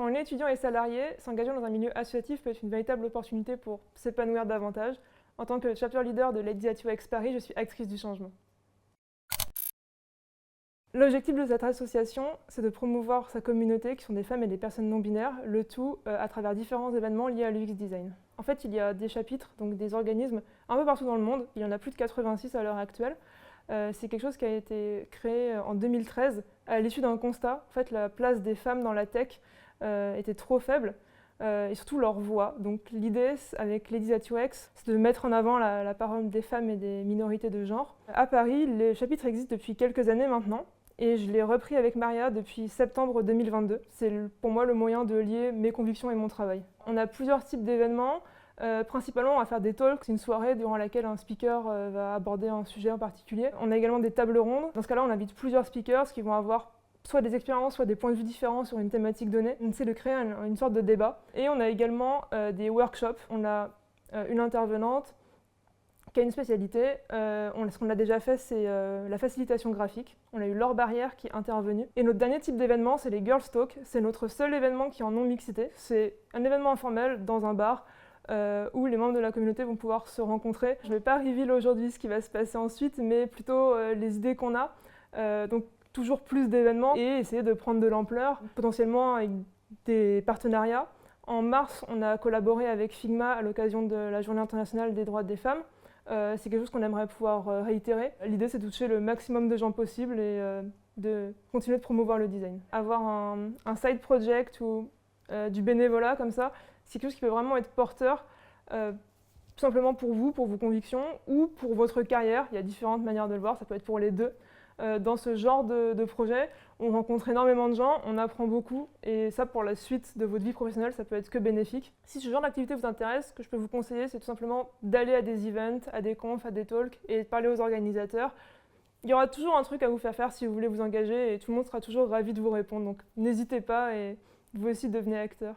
Quand on est étudiant et salarié, s'engager dans un milieu associatif peut être une véritable opportunité pour s'épanouir davantage. En tant que chapter leader de Ladies at UX Paris, je suis actrice du changement. L'objectif de cette association, c'est de promouvoir sa communauté, qui sont des femmes et des personnes non-binaires, le tout à travers différents événements liés à l'UX design. En fait, il y a des chapitres, donc des organismes, un peu partout dans le monde. Il y en a plus de 86 à l'heure actuelle. C'est quelque chose qui a été créé en 2013 à l'issue d'un constat. En fait, la place des femmes dans la tech était trop faible. Et surtout leur voix. Donc l'idée avec Ladies at UX, c'est de mettre en avant la parole des femmes et des minorités de genre. À Paris, les chapitres existent depuis quelques années maintenant. Et je l'ai repris avec Maria depuis septembre 2022. C'est pour moi le moyen de lier mes convictions et mon travail. On a plusieurs types d'événements. Principalement, on va faire des talks, c'est une soirée durant laquelle un speaker va aborder un sujet en particulier. On a également des tables rondes. Dans ce cas-là, on invite plusieurs speakers qui vont avoir soit des expériences, soit des points de vue différents sur une thématique donnée. On essaie de créer une sorte de débat. Et on a également des workshops. On a une intervenante qui a une spécialité. Ce qu'on a déjà fait, c'est la facilitation graphique. On a eu Laure Barrière qui est intervenue. Et notre dernier type d'événement, c'est les Girls Talk. C'est notre seul événement qui est en non-mixité. C'est un événement informel dans un bar où les membres de la communauté vont pouvoir se rencontrer. Je ne vais pas reveal aujourd'hui ce qui va se passer ensuite, mais plutôt les idées qu'on a. Donc toujours plus d'événements et essayer de prendre de l'ampleur, potentiellement avec des partenariats. En mars, on a collaboré avec Figma à l'occasion de la Journée internationale des droits des femmes. C'est quelque chose qu'on aimerait pouvoir réitérer. L'idée, c'est de toucher le maximum de gens possible et de continuer de promouvoir le design. Avoir un side project ou du bénévolat comme ça, c'est quelque chose qui peut vraiment être porteur, tout simplement pour vous, pour vos convictions ou pour votre carrière. Il y a différentes manières de le voir, ça peut être pour les deux. Dans ce genre de projet, on rencontre énormément de gens, on apprend beaucoup et ça pour la suite de votre vie professionnelle, ça peut être que bénéfique. Si ce genre d'activité vous intéresse, ce que je peux vous conseiller, c'est tout simplement d'aller à des events, à des confs, à des talks et de parler aux organisateurs. Il y aura toujours un truc à vous faire si vous voulez vous engager et tout le monde sera toujours ravi de vous répondre. Donc n'hésitez pas et vous aussi devenez acteur.